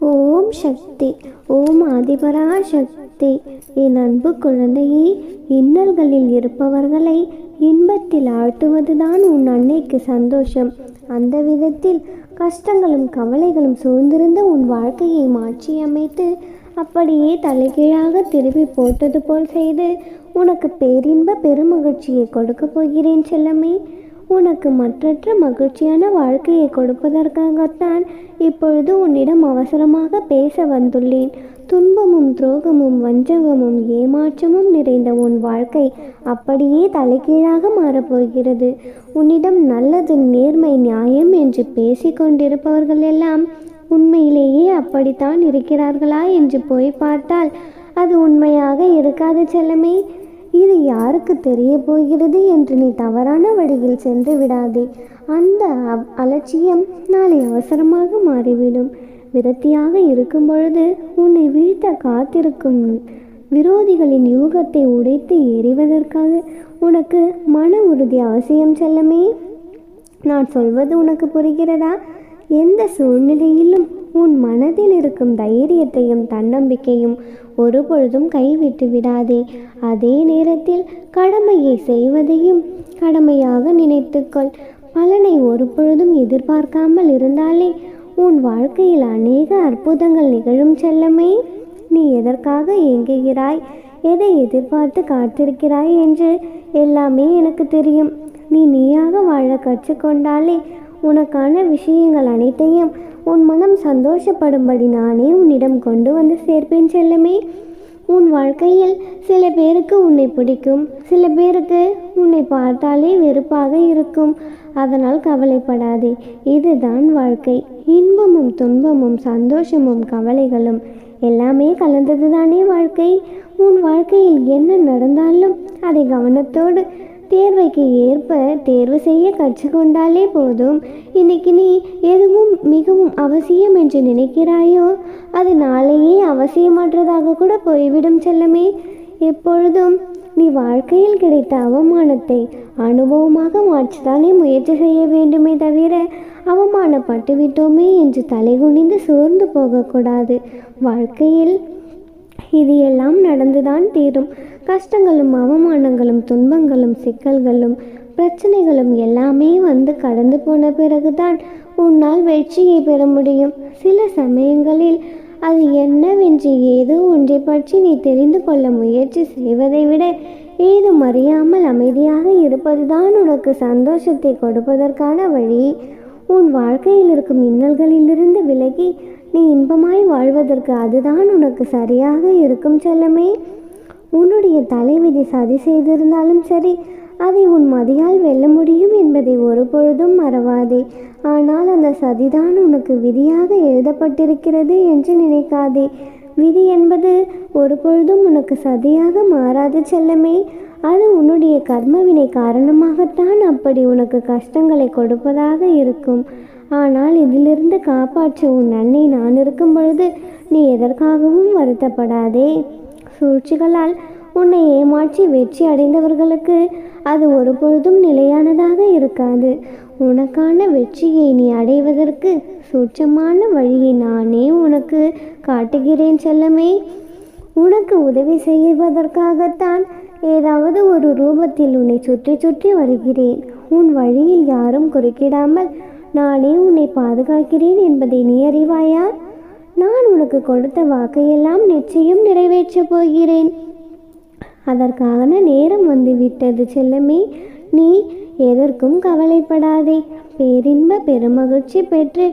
ஓம் சக்தி. ஓம் ஆதிபரா சக்தி. என் அன்பு குழந்தையே, இன்னல்களில் இருப்பவர்களை இன்பத்தில் ஆழ்த்துவதுதான் உன் அன்னைக்கு சந்தோஷம். அந்த விதத்தில் கஷ்டங்களும் கவலைகளும் சூழ்ந்திருந்த உன் வாழ்க்கையை மாற்றியமைத்து அப்படியே தலைகீழாக திருப்பி போட்டது போல் செய்து உனக்கு பேரின்ப பெருமகிழ்ச்சியை கொடுக்கப் போகிறேன் செல்லமே. உனக்கு மற்றற்ற மகிழ்ச்சியான வாழ்க்கையை கொடுப்பதற்காகத்தான் இப்பொழுது உன்னிடம் அவசரமாக பேச வந்துள்ளேன். துன்பமும் துரோகமும் வஞ்சகமும் ஏமாற்றமும் நிறைந்த உன் வாழ்க்கை அப்படியே தலைகீழாக மாறப்போகிறது. உன்னிடம் நல்லது, நேர்மை, நியாயம் என்று பேசிக்கொண்டிருப்பவர்கள் எல்லாம் உண்மையிலேயே அப்படித்தான் இருக்கிறார்களா என்று போய் பார்த்தால் அது உண்மையாக இருக்காது செல்லமே. இது யாருக்கு தெரிய போகிறது என்று நீ தவறான வழியில் சென்று விடாதே. அந்த அலட்சியம் நாளை அவசரமாக மாறிவிடும். விரக்தியாக இருக்கும் பொழுது உன்னை வீழ்த்த காத்திருக்கும் விரோதிகளின் யூகத்தை உடைத்து எறிவதற்காக உனக்கு மன உறுதி அவசியம் செல்லமே. நான் சொல்வது உனக்கு புரிகிறதா? எந்த சூழ்நிலையிலும் உன் மனதில் இருக்கும் தைரியத்தையும் தன்னம்பிக்கையும் ஒருபொழுதும் கைவிட்டு விடாதே. அதே நேரத்தில் கடமையை செய்வதையும் கடமையாக நினைத்துக்கொள். பலனை ஒருபொழுதும் எதிர்பார்க்காமல் இருந்தாலே உன் வாழ்க்கையில் அநேக அற்புதங்கள் நிகழும் செல்லமே. நீ எதற்காக ஏங்குகிறாய், எதை எதிர்பார்த்து காத்திருக்கிறாய் என்று எல்லாமே எனக்கு தெரியும். நீயாக வாழ கற்றுக்கொண்டாலே உனக்கான விஷயங்கள் அனைத்தையும் உன் மனம் சந்தோஷப்படும்படி நானே உன்னிடம் கொண்டு வந்து சேர்ப்பேன் செல்லமே. உன் வாழ்க்கையில் சில பேருக்கு உன்னை பிடிக்கும், சில பேருக்கு உன்னை பார்த்தாலே வெறுப்பாக இருக்கும். அதனால் கவலைப்படாதே. இதுதான் வாழ்க்கை. இன்பமும் துன்பமும் சந்தோஷமும் கவலைகளும் எல்லாமே கலந்தது தானே வாழ்க்கை. உன் வாழ்க்கையில் என்ன நடந்தாலும் அதை கவனத்தோடு தேர்வைக்கு ஏற்ப தேர்வு செய்ய கற்றுக்கொண்டாலே போதும். இன்னைக்கு நீ எதுவும் மிகவும் அவசியம் என்று நினைக்கிறாயோ அது நாளையே அவசியமற்றதாக கூட போய்விடும் செல்லமே. எப்பொழுதும் நீ வாழ்க்கையில் கிடைத்த அவமானத்தை அனுபவமாக மாற்றத்தானே முயற்சி செய்ய வேண்டுமே தவிர அவமானப்பட்டு விட்டோமே என்று தலைகுனிந்து சோர்ந்து போகக்கூடாது. வாழ்க்கையில் இது எல்லாம் நடந்துதான் தீரும். கஷ்டங்களும் அவமானங்களும் துன்பங்களும் சிக்கல்களும் பிரச்சனைகளும் எல்லாமே வந்து கடந்து போன பிறகுதான் உன்னால் வெற்றியை பெற முடியும். சில சமயங்களில் அது என்னவென்று ஏதோ ஒன்றை பற்றி நீ தெரிந்து கொள்ள முயற்சி செய்வதை விட ஏதும் அறியாமல் அமைதியாக இருப்பதுதான் உனக்கு சந்தோஷத்தை கொடுப்பதற்கான வழி. உன் வாழ்க்கையில் இருக்கும் இன்னல்களிலிருந்து விலகி நீ இன்பமாய் வாழ்வதற்கு அதுதான் உனக்கு சரியாக இருக்கும் செல்லமே. உன்னுடைய தலைவிதி சதி செய்திருந்தாலும் சரி, அதை உன் மதியால் வெல்ல முடியும் என்பதை ஒரு பொழுதும் மறவாதே. ஆனால் அந்த சதிதான் உனக்கு விதியாக எழுதப்பட்டிருக்கிறது என்று நினைக்காதே. விதி என்பது ஒரு பொழுதும் உனக்கு சதியாக மாறாது செல்லமே. அது உன்னுடைய கர்மவினை காரணமாகத்தான் அப்படி உனக்கு கஷ்டங்களை கொடுப்பதாக இருக்கும். ஆனால் இதிலிருந்து காப்பாற்ற உன் அன்னை நான் இருக்கும் பொழுது நீ எதற்காகவும் வருத்தப்படாதே. சூழ்ச்சிகளால் உன்னை ஏமாற்றி வெற்றி அடைந்தவர்களுக்கு அது ஒரு பொழுதும் நிலையானதாக இருக்காது. உனக்கான வெற்றியை நீ அடைவதற்கு சூட்சமான வழியை நானே உனக்கு காட்டுகிறேன் செல்லமே. உனக்கு உதவி செய்வதற்காகத்தான் ஏதாவது ஒரு ரூபத்தில் உன்னை சுற்றி சுற்றி வருகிறேன். உன் வழியில் யாரும் குறுக்கிடாமல் நானே உன்னை பாதுகாக்கிறேன் என்பதை நீ அறிவாயா? நான் உனக்கு கொடுத்த வாக்கையெல்லாம் நிச்சயம் நிறைவேற்றப் போகிறேன். அதற்கான நேரம் வந்துவிட்டது செல்லமே. நீ எதற்கும் கவலைப்படாதே. பேரின்ப பெருமகிழ்ச்சி பெற்று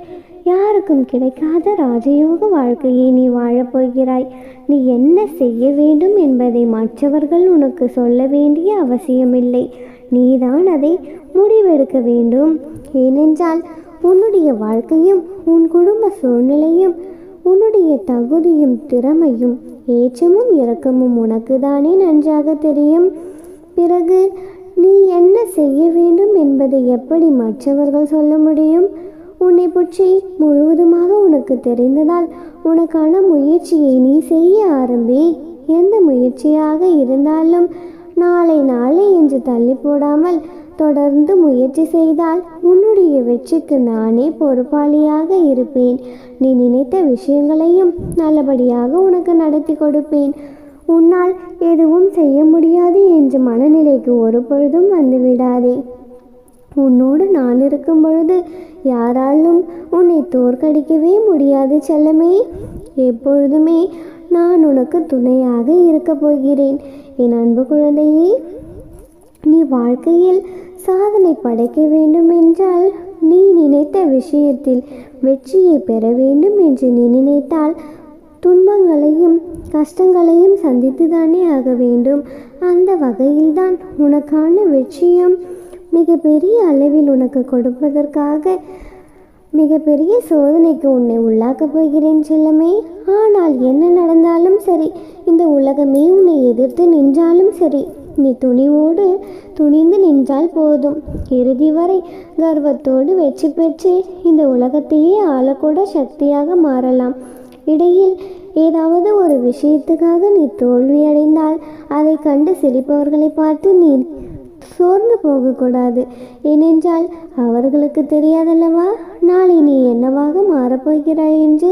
யாருக்கும் கிடைக்காத ராஜயோக வாழ்க்கையை நீ வாழப்போகிறாய். நீ என்ன செய்ய வேண்டும் என்பதை மற்றவர்கள் உனக்கு சொல்ல வேண்டிய அவசியமில்லை. நீதான் அதை முடிவெடுக்க வேண்டும். ஏனென்றால் உன்னுடைய வாழ்க்கையும் உன் குடும்ப சூழ்நிலையும் உன்னுடைய தகுதியும் திறமையும் ஏற்றமும் இறக்கமும் உனக்கு தானே நன்றாக தெரியும். பிறகு நீ என்ன செய்ய வேண்டும் என்பதை எப்படி மற்றவர்கள் சொல்ல முடியும்? உன்னை பற்றி முழுவதுமாக உனக்கு தெரிந்ததால் உனக்கான முயற்சியை நீ செய்ய ஆரம்பி. எந்த முயற்சியாக இருந்தாலும் நாளை நாளை என்று தள்ளி போடாமல் தொடர்ந்து முயற்சி செய்தால் உன்னுடைய வெற்றிக்கு நானே பொறுப்பாளியாக இருப்பேன். நீ நினைத்த விஷயங்களையும் நல்லபடியாக உனக்கு நடத்தி கொடுப்பேன். உன்னால் எதுவும் செய்ய முடியாது என்ற மனநிலைக்கு ஒரு பொழுதும் வந்துவிடாதே. உன்னோடு நான் இருக்கும் பொழுது யாராலும் உன்னை தோற்கடிக்கவே முடியாது செல்லமே. எப்பொழுதுமே நான் உனக்கு துணையாக இருக்கப் போகிறேன். என் அன்பு குழந்தையே, நீ வாழ்க்கையில் சாதனை படைக்க வேண்டும் என்றால், நீ நினைத்த விஷயத்தில் வெற்றியை பெற வேண்டும் என்று நீ நினைத்தால் துன்பங்களையும் கஷ்டங்களையும் சந்தித்து தானே ஆக வேண்டும். அந்த வகையில்தான் உனக்கான வெற்றியும் மிகப்பெரிய அளவில் உனக்கு கொடுப்பதற்காக மிகப்பெரிய சோதனைக்கு உன்னை உள்ளாக்கப் போகிறேன் செல்லமே. ஆனால் என்ன நடந்தாலும் சரி, இந்த உலகமே உன்னை எதிர்த்து நின்றாலும் சரி, நீ துணிந்து நின்றால் போதும். இறுதி வரை கர்வத்தோடு வெற்றி பெற்று இந்த உலகத்தையே ஆளக்கூட சக்தியாக மாறலாம். இடையில் ஏதாவது ஒரு விஷயத்துக்காக நீ தோல்வியடைந்தால் அதை கண்டு சிரிப்பவர்களை பார்த்து நீ சோர்ந்து போகக்கூடாது. ஏனென்றால் அவர்களுக்கு தெரியாதல்லவா நாளை நீ என்னவாக மாறப்போகிறாய் என்று.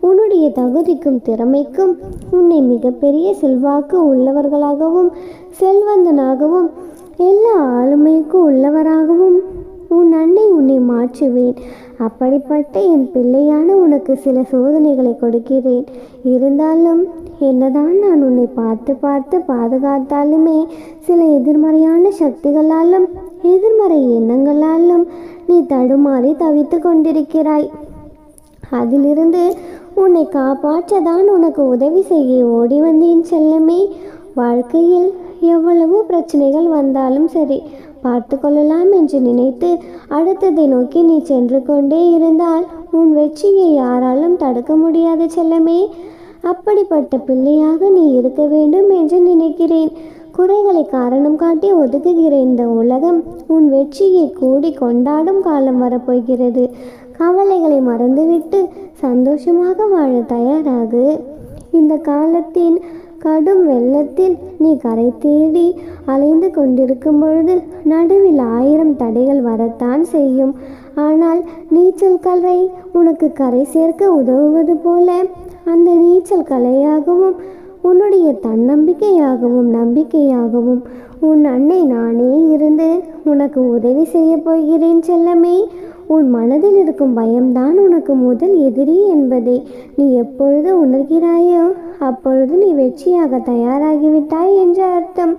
உன்னுடைய தகுதிக்கும் திறமைக்கும் உன்னை மிகப்பெரிய செல்வாக்கு உள்ளவர்களாகவும் செல்வந்தனாகவும் எல்லா ஆளுமைக்கும் உள்ளவராகவும் உன் அன்னை உன்னை மாற்றுவேன். அப்படிப்பட்ட என் பிள்ளையான உனக்கு சில சோதனைகளை கொடுக்கிறேன். இருந்தாலும் என்னதான் நான் உன்னை பார்த்து பாதுகாத்தாலுமே சில எதிர்மறையான சக்திகளாலும் எதிர்மறை எண்ணங்களாலும் நீ தடுமாறி தவித்து கொண்டிருக்கிறாய். அதிலிருந்து உன்னை காப்பாற்றதான் உனக்கு உதவி செய்ய ஓடி வந்தேன் செல்லமே. வாழ்க்கையில் எவ்வளவு பிரச்சனைகள் வந்தாலும் சரி, பார்த்து கொள்ளலாம் என்று நினைத்து அடுத்ததை நோக்கி நீ சென்று கொண்டே இருந்தால் உன் வெற்றியை யாராலும் தடுக்க முடியாது செல்லமே. அப்படிப்பட்ட பிள்ளையாக நீ இருக்க வேண்டும் என்று நினைக்கிறேன். குறைகளை காரணம் காட்டி ஒதுக்குகிற இந்த உலகம் உன் வெற்றியை கூடி கொண்டாடும் காலம் வரப்போகிறது. கவலைகளை மறந்துவிட்டு சந்தோஷமாக வாழ தயாராகு. இந்த காலத்தின் கடும் வெள்ளத்தில் நீ கரை தேடி அலைந்து கொண்டிருக்கும் பொழுது நடுவில் 1000 தடைகள் வரத்தான் செய்யும். ஆனால் நீச்சல் கலை உனக்கு கரை சேர்க்க உதவுவது போல அந்த நீச்சல் கலையாகவும் உன்னுடைய தன்னம்பிக்கையாகவும் நம்பிக்கையாகவும் உன் அன்னை நானே இருந்து உனக்கு உதவி செய்ய போகிறேன் செல்லமே. உன் மனதில் இருக்கும் பயம்தான் உனக்கு முதல் எதிரி என்பதை நீ எப்பொழுது உணர்கிறாயோ அப்பொழுது நீ வெற்றியாக தயாராகிவிட்டாய் என்ற அர்த்தம்.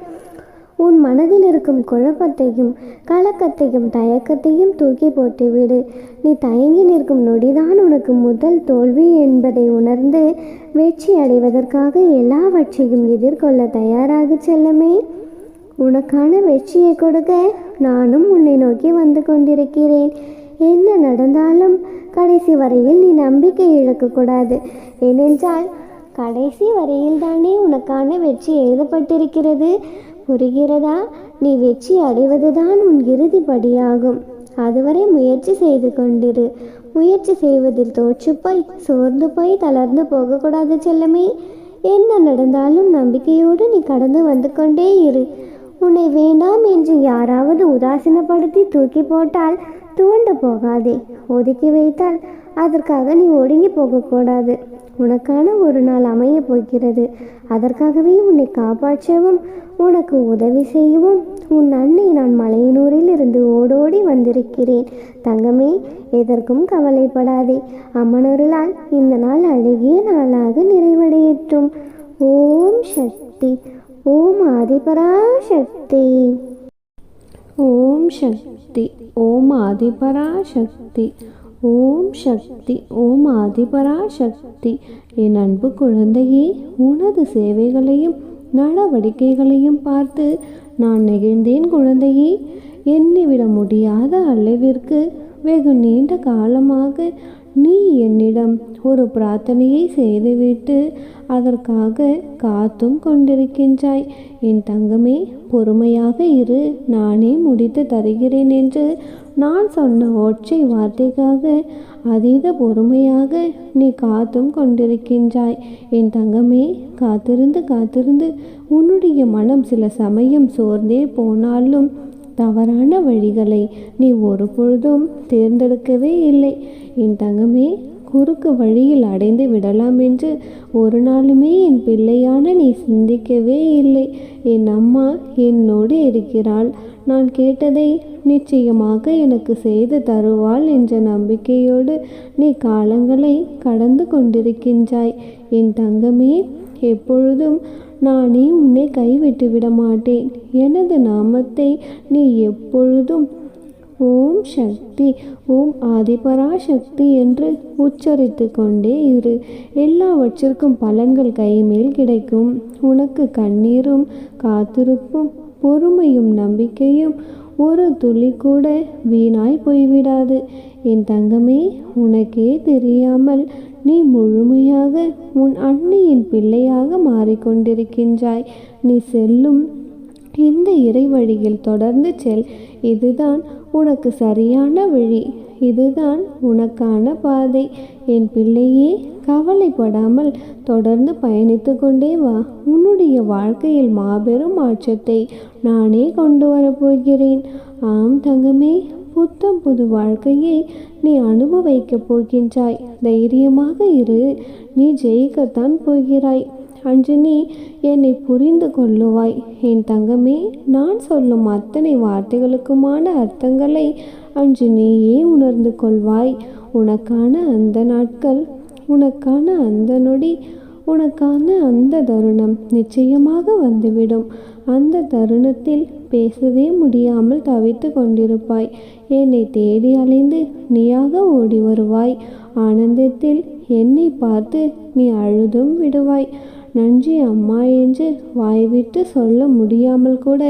உன் மனதில் இருக்கும் குழப்பத்தையும் கலக்கத்தையும் தயக்கத்தையும் தூக்கி போட்டுவிடு. நீ தயங்கி நிற்கும் நொடிதான் உனக்கு முதல் தோல்வி என்பதை உணர்ந்து வெற்றி அடைவதற்காக எல்லாவற்றையும் எதிர்கொள்ள தயாராக செல்லமே. உனக்கான வெற்றியை கொடுக்க நானும் உன்னை நோக்கி வந்து கொண்டிருக்கிறேன். என்ன நடந்தாலும் கடைசி வரையில் நீ நம்பிக்கை இழக்கக்கூடாது. ஏனென்றால் கடைசி வரையில் தானே உனக்கான வெற்றி எழுதப்பட்டிருக்கிறது. புரிகிறதா? நீ வெற்றி அடைவதுதான் உன் இறுதிப்படியாகும். அதுவரை முயற்சி செய்து கொண்டிரு. முயற்சி செய்வதில் தோற்றுப்போய் சோர்ந்து போய் தளர்ந்து போகக்கூடாது செல்லமே. என்ன நடந்தாலும் நம்பிக்கையோடு நீ கடந்து வந்து கொண்டே இரு. உன்னை வேண்டாம் என்று யாராவது உதாசீனப்படுத்தி தூக்கி போட்டால் துவண்டு போகாதே. ஒதுக்கி வைத்தால் அதற்காக நீ ஒடுங்கி போகக்கூடாது. உனக்கான ஒரு நாள் அமைய போகிறது. அதற்காகவே உன்னை காப்பாற்றவும் உனக்கு உதவி செய்யவும் உன் அன்னை நான் மலையனூரில் இருந்து ஓடோடி வந்திருக்கிறேன். தங்கமே, எதற்கும் கவலைப்படாதே. அம்மனருளால் இந்த நாள் அழகிய நாளாக நிறைவடையட்டும். ஓம் சக்தி. ஓம் ஆதிபராசக்தி. ஓம் சக்தி. ஓம் ஆதிபராசக்தி. ஓம் சக்தி. ஓம் ஆதிபராசக்தி. என் அன்பு குழந்தையே, உனது சேவைகளையும் நடவடிக்கைகளையும் பார்த்து நான் நெகிழ்ந்தேன் குழந்தையே. எண்ணிவிட முடியாத அளவிற்கு வெகு நீண்ட காலமாக நீ என்னிடம் ஒரு பிரார்த்தனையை செய்துவிட்டு அதற்காக காத்தும் கொண்டிருக்கின்றாய். என் தங்கமே, பொறுமையாக இரு, நானே முடித்து தருகிறேன் என்று நான் சொன்ன ஒற்றை வார்த்தைக்காக அதீத பொறுமையாக நீ காத்தும் கொண்டிருக்கின்றாய். என் தங்கமே, காத்திருந்து உன்னுடைய மனம் சில சமயம் சோர்ந்தே போனாலும் தவறான வழிகளை நீ ஒரு பொழுதும் தேர்ந்தெடுக்கவே இல்லை. என் தங்கமே, குறுக்கு வழியில் அடைந்து விடலாம் என்று ஒரு நாளுமே என் பிள்ளையான நீ சிந்திக்கவே இல்லை. என் அம்மா என்னோடு இருக்கிறாள். நான் கேட்டதை நிச்சயமாக எனக்கு செய்து தருவாள் என்ற நம்பிக்கையோடு நீ காலங்களை கடந்து கொண்டிருக்கின்றாய். என் தங்கமே, எப்பொழுதும் நானே உன்னை கைவிட்டு விட மாட்டேன். எனது நாமத்தை நீ எப்பொழுதும் ஓம் சக்தி, ஓம் ஆதிபராசக்தி என்று உச்சரித்து கொண்டே இரு. எல்லாவற்றிற்கும் பலன்கள் கைமேல் கிடைக்கும். உனக்கு கண்ணீரும் காத்திருப்பும் பொறுமையும் நம்பிக்கையும் ஒரு துளி கூட வீணாய் போய்விடாது. என் தங்கமே, உனக்கே தெரியாமல் நீ முழுமையாக உன் அன்னையின் பிள்ளையாக மாறிக்கொண்டிருக்கின்றாய். நீ செல்லும் இந்த இறைவழியில் தொடர்ந்து செல். இதுதான் உனக்கு சரியான வழி. இதுதான் உனக்கான பாதை. என் பிள்ளையே, கவலைப்படாமல் தொடர்ந்து பயணித்து கொண்டே வா. உன்னுடைய வாழ்க்கையில் மாபெரும் மாற்றத்தை நானே கொண்டு வரப்போகிறேன். ஆம் தங்கமே, புத்தம் புது வாழ்க்கையை நீ அனுபவிக்கப் போகின்றாய். தைரியமாக இரு. நீ ஜெயிக்கத்தான் போகிறாய். அன்று நீ என்னை புரிந்து கொள்ளுவாய். என் தங்கமே, நான் சொல்லும் அத்தனை வார்த்தைகளுக்குமான அர்த்தங்களை அன்று நீயே உணர்ந்து கொள்வாய். உனக்கான அந்த நாட்கள், உனக்கான அந்த நொடி, உனக்கான அந்த தருணம் நிச்சயமாக வந்துவிடும். அந்த தருணத்தில் பேசவே முடியாமல் தவித்து கொண்டிருப்பாய். என்னை தேடி அலைந்து நீயாக ஓடி வருவாய். ஆனந்தத்தில் என்னை பார்த்து நீ அழுதும் விடுவாய். நன்றி அம்மா என்று வாய்விட்டு சொல்ல முடியாமல் கூட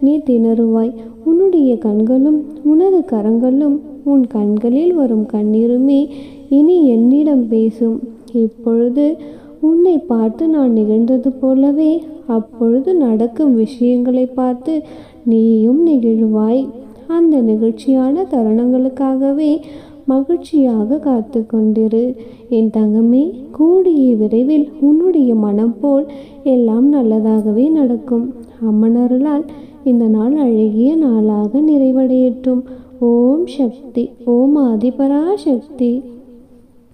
நீ திணறுவாய். உன்னுடைய கண்களும் உனது கரங்களும் உன் கண்களில் வரும் கண்ணீருமே இனி என்னிடம் பேசும். இப்பொழுது உன்னை பார்த்து நான் நிகழ்ந்தது போலவே அப்பொழுது நடக்கும் விஷயங்களை பார்த்து நீயும் நெகிழ்வாய். அந்த நிகழ்ச்சியான தருணங்களுக்காகவே மகிழ்ச்சியாக காத்து கொண்டிரு. என் தங்கமே, கூடிய விரைவில் உன்னுடைய மனம் போல் எல்லாம் நல்லதாகவே நடக்கும். அம்மன் அருளால் இந்த நாள் அழகிய நாளாக நிறைவடையட்டும். ஓம் சக்தி, ஓம் ஆதிபராசக்தி.